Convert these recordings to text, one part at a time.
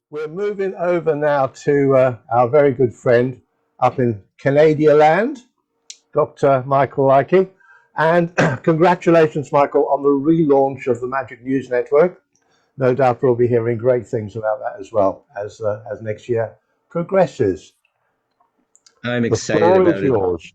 We're moving over now to our very good friend up in Canada land, Dr. Michael Leakey. And congratulations, Michael, on the relaunch of the Magic News Network. No doubt we'll be hearing great things about that as well as next year progresses. I'm The excited floor is about it. yours.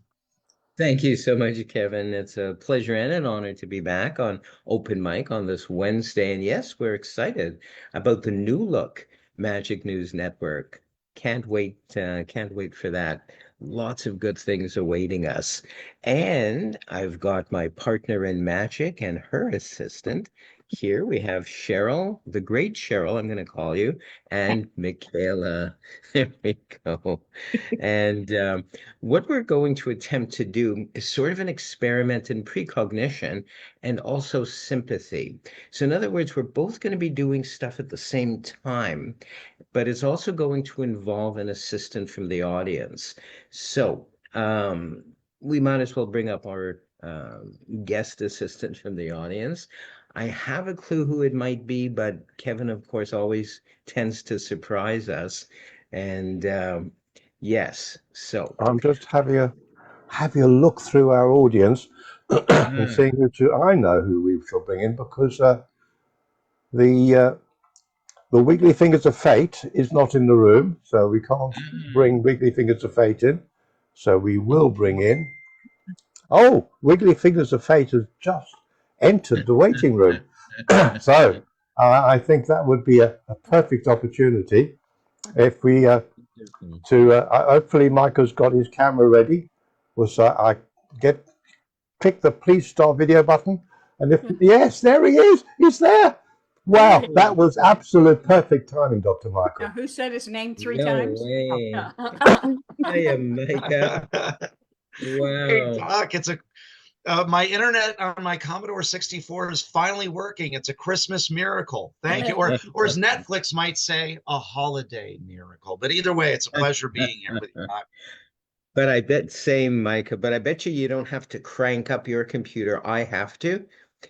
Thank you so much, Kevin. It's a pleasure and an honor to be back on Open Mic on this Wednesday. And yes, we're excited about the new look Magic News Network. Can't wait for that. Lots of good things awaiting us. And I've got my partner in magic and her assistant. Here we have Cheryl, the great Cheryl, I'm going to call you, and Michaela. There we go. And what we're going to attempt to do is sort of an experiment in precognition and also sympathy. So, in other words, we're both going to be doing stuff at the same time, but it's also going to involve an assistant from the audience. So, we might as well bring up our guest assistant from the audience. I have a clue who it might be, but Kevin, of course, always tends to surprise us. And yes, so I'm just having a look through our audience and ah, seeing who to. I know who we shall bring in because the the Weekly Fingers of Fate is not in the room, so we can't ah, bring Weekly Fingers of Fate in. So we will bring in. Oh, Wiggly Fingers of Fate has just entered the waiting room. So I think that would be a perfect opportunity if we to hopefully Michael's got his camera ready. Was I get click the please start video button, and if yes, there he is. He's there. There Wow, he that is. was absolute perfect timing, Dr. Now, Michael. who said his name three no times? way. Yeah. Hiya, Micah. Hey, Wow. Doc, it's a my internet on my Commodore 64 is finally working. It's a Christmas miracle. Thank you. Or as Netflix might say, a holiday miracle. But either way, it's a pleasure being here with you, Doc. But I bet same, Micah, but I bet you don't have to crank up your computer. I have to,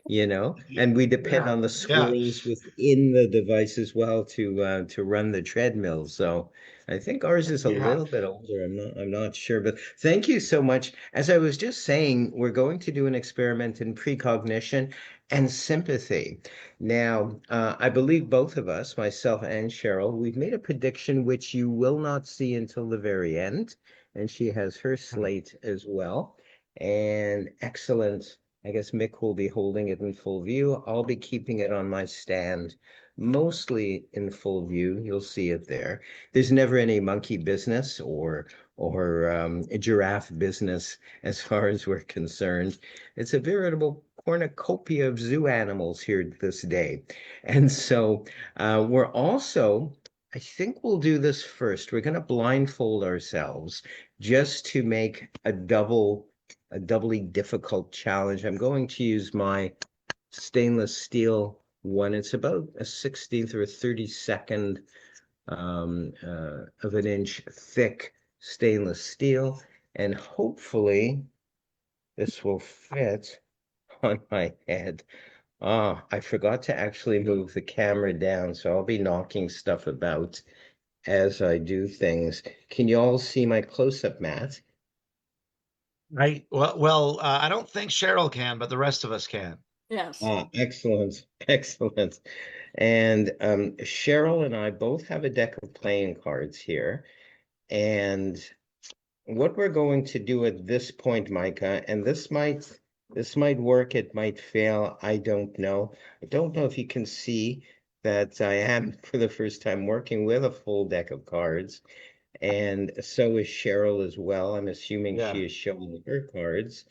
and we depend Yeah, on the yeah. squirrels within the device as well to run the treadmill. So I think ours is a Yeah. little bit older. I'm not sure, but thank you so much. As I was just saying, we're going to do an experiment in precognition and sympathy. Now, I believe both of us, myself and Cheryl, we've made a prediction which you will not see until the very end, and she has her slate as well. And excellent. I guess Mick will be holding it in full view. I'll be keeping it on my stand, mostly in full view. You'll see it there. There's never any monkey business or a giraffe business as far as we're concerned. It's a veritable cornucopia of zoo animals here this day. And so we're also I think we'll do this first. We're going to blindfold ourselves just to make a doubly difficult challenge. I'm going to use my stainless steel one. It's about a 16th or a 32nd of an inch thick stainless steel, and hopefully this will fit on my head. Ah, I forgot to actually move the camera down, so I'll be knocking stuff about as I do things. Can you all see my close-up, Matt? I don't think Cheryl can, but the rest of us can. Yes. Ah, excellent, excellent. And Cheryl and I both have a deck of playing cards here. And what we're going to do at this point, Micah, and this might work, it might fail, I don't know. I don't know if you can see that I am for the first time working with a full deck of cards. And so is Cheryl as well. I'm assuming Yeah. she is showing her cards.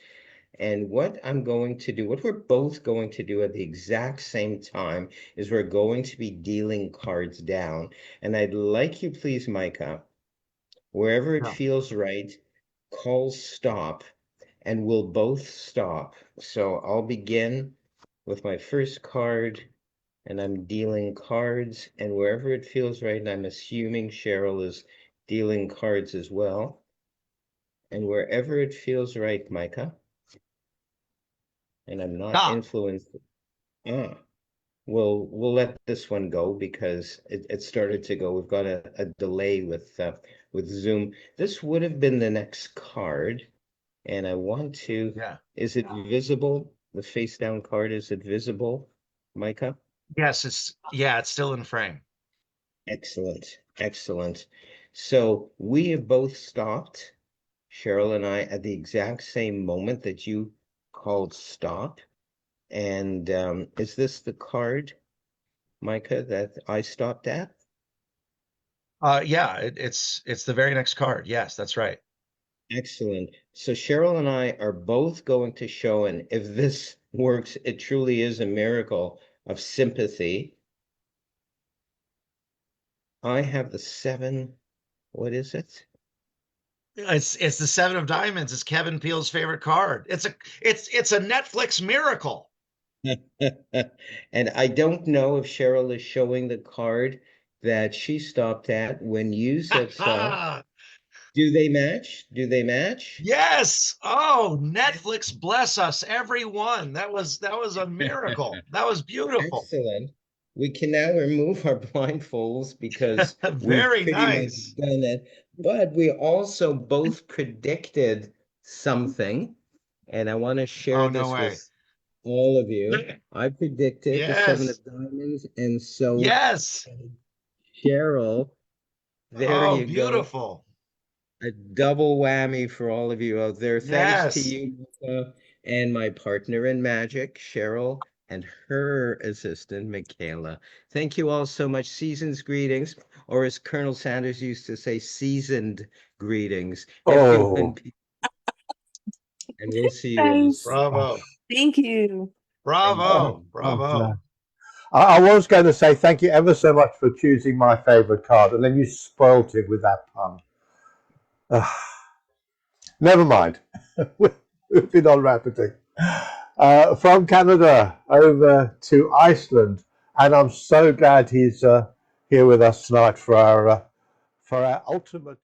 And what I'm going to do, what we're both going to do at the exact same time, is we're going to be dealing cards down. And I'd like you, please, Micah, wherever it Yeah. feels right, call stop, and we'll both stop. So I'll begin with my first card, and I'm dealing cards, and wherever it feels right, and I'm assuming Cheryl is dealing cards as well. And wherever it feels right, Micah, and I'm not Stop. influenced. Ah, we'll let this one go because it started to go. We've got a delay with Zoom. This would have been the next card, and I want to. Yeah. Is it visible? The face down card, is it visible, Micah? Yes, it's still in frame. Excellent, excellent. So we have both stopped, Cheryl and I, at the exact same moment that you called stop. And is this the card, Micah, that I stopped at? Yeah, it's the very next card. Yes, that's right. Excellent. So Cheryl and I are both going to show, and if this works, it truly is a miracle of sympathy. I have the 7. What is it? It's the 7 of diamonds. It's Kevin Peele's favorite card. It's a Netflix miracle. And I don't know if Cheryl is showing the card that she stopped at when you said stop. Do they match? Do they match? Yes. Oh, Netflix bless us, everyone. That was a miracle. That was beautiful. Excellent. We can now remove our blindfolds because we've Very pretty nice. much done it. But we also both predicted something, and I want to share Oh, this no way. with all of you. I predicted the 7 Yes. of diamonds, and so Yes. Cheryl, there Oh, you go. beautiful. A double whammy for all of you out there. Thanks to Yes. you, Mika, and my partner in magic, Cheryl, and her assistant, Michaela. Thank you all so much. Season's greetings, or as Colonel Sanders used to say, seasoned greetings. Oh. And we'll see you all Thanks. soon. Bravo. Thank you. Bravo. Oh, Bravo. I was going to say thank you ever so much for choosing my favorite card, and then you spoilt it with that pun. Never mind. We've been on rapidly. From Canada over to Iceland, and I'm so glad he's here with us tonight for our ultimate